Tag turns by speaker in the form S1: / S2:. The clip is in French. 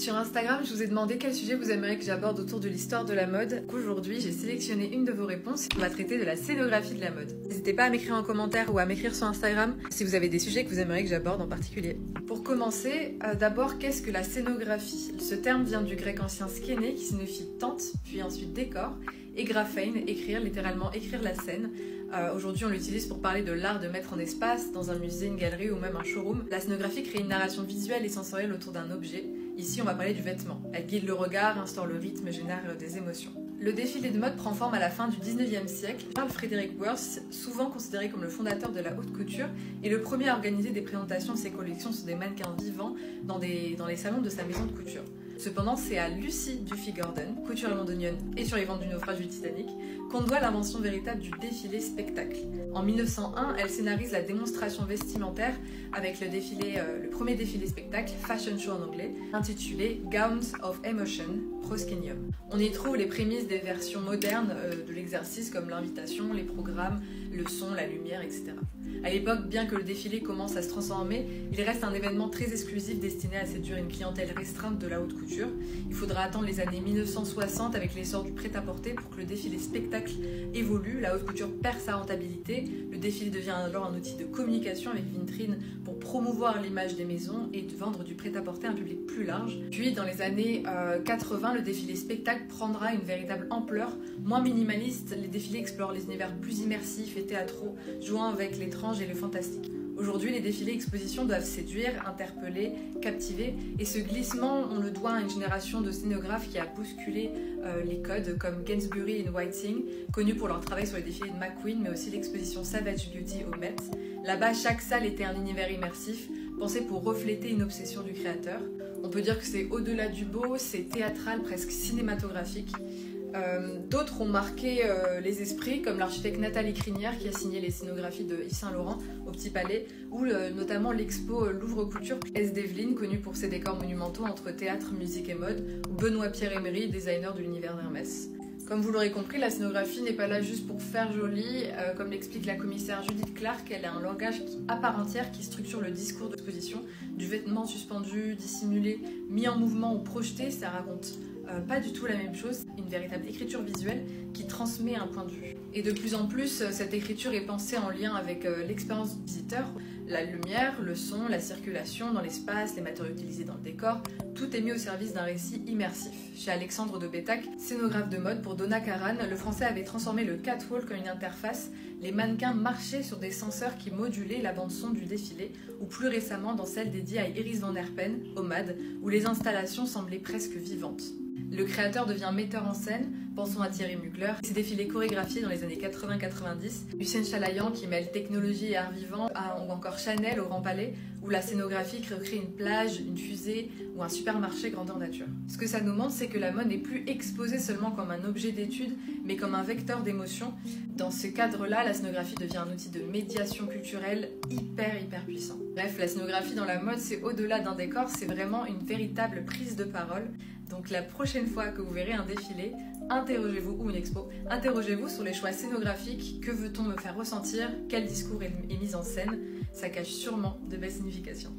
S1: Sur Instagram, je vous ai demandé quel sujet vous aimeriez que j'aborde autour de l'histoire de la mode. Aujourd'hui, j'ai sélectionné une de vos réponses. On va traiter de la scénographie de la mode. N'hésitez pas à m'écrire en commentaire ou à m'écrire sur Instagram si vous avez des sujets que vous aimeriez que j'aborde en particulier. Pour commencer, d'abord, qu'est-ce que la scénographie? Ce terme vient du grec ancien skéné qui signifie tente, puis ensuite décor, et graphein, écrire, littéralement écrire la scène. Aujourd'hui, on l'utilise pour parler de l'art de mettre en espace, dans un musée, une galerie ou même un showroom. La scénographie crée une narration visuelle et sensorielle autour d'un objet. Ici, on va parler du vêtement. Elle guide le regard, instaure le rythme et génère des émotions. Le défilé de mode prend forme à la fin du 19e siècle. Karl Frederick Worth, souvent considéré comme le fondateur de la haute couture, est le premier à organiser des présentations de ses collections sur des mannequins vivants dans les salons de sa maison de couture. Cependant, c'est à Lucy Duffy-Gordon, couturière londonienne et survivante du naufrage du Titanic, qu'on doit l'invention véritable du défilé spectacle. En 1901, elle scénarise la démonstration vestimentaire avec le premier défilé spectacle, Fashion Show en anglais, intitulé Gowns of Emotion, Proscenium. On y trouve les prémices des versions modernes de l'exercice comme l'invitation, les programmes, le son, la lumière, etc. À l'époque, bien que le défilé commence à se transformer, il reste un événement très exclusif destiné à séduire une clientèle restreinte de la haute couture. Il faudra attendre les années 1960 avec l'essor du prêt-à-porter pour que le défilé spectacle évolue, la haute couture perd sa rentabilité, le défilé devient alors un outil de communication avec vitrine pour promouvoir l'image des maisons et de vendre du prêt-à-porter à un public plus large. Puis dans les années 80, le défilé spectacle prendra une véritable ampleur. Moins minimaliste, les défilés explorent les univers plus immersifs et théâtraux, jouant avec l'étrange et le fantastique. Aujourd'hui, les défilés expositions doivent séduire, interpeller, captiver, et ce glissement, on le doit à une génération de scénographes qui a bousculé les codes, comme Gainsbury et Whiting, connus pour leur travail sur les défilés de McQueen, mais aussi l'exposition Savage Beauty au Met. Là-bas, chaque salle était un univers immersif, pensé pour refléter une obsession du créateur. On peut dire que c'est au-delà du beau, c'est théâtral, presque cinématographique. D'autres ont marqué les esprits, comme l'architecte Nathalie Crinière qui a signé les scénographies de Yves Saint Laurent au Petit Palais, ou notamment l'expo Louvre Couture, S. Devlin, connu pour ses décors monumentaux entre théâtre, musique et mode, ou Benoît Pierre Emery, designer de l'univers d'Hermès. Comme vous l'aurez compris, la scénographie n'est pas là juste pour faire joli. Comme l'explique la commissaire Judith Clark, elle a un langage à part entière qui structure le discours d'exposition, du vêtement suspendu, dissimulé, mis en mouvement ou projeté. Ça raconte pas du tout la même chose, une véritable écriture visuelle qui transmet un point de vue. Et de plus en plus, cette écriture est pensée en lien avec l'expérience du visiteur. La lumière, le son, la circulation dans l'espace, les matériaux utilisés dans le décor, tout est mis au service d'un récit immersif. Chez Alexandre de Bétac, scénographe de mode pour Donna Karan, le français avait transformé le catwalk en une interface. Les mannequins marchaient sur des senseurs qui modulaient la bande-son du défilé, ou plus récemment dans celle dédiée à Iris van Herpen, au MAD, où les installations semblaient presque vivantes. Le créateur devient metteur en scène, pensons à Thierry Mugler, ses défilés chorégraphiés dans les années 80-90, Lucien Chalayan qui mêle technologie et art vivant, ou encore Chanel au Grand Palais, où la scénographie recrée une plage, une fusée ou un supermarché grandeur nature. Ce que ça nous montre, c'est que la mode n'est plus exposée seulement comme un objet d'étude, mais comme un vecteur d'émotion. Dans ce cadre-là, la scénographie devient un outil de médiation culturelle hyper puissant. Bref, la scénographie dans la mode, c'est au-delà d'un décor, c'est vraiment une véritable prise de parole. Donc la prochaine fois que vous verrez un défilé, interrogez-vous, ou une expo, interrogez-vous sur les choix scénographiques, que veut-on me faire ressentir, quel discours est mis en scène, ça cache sûrement de belles significations.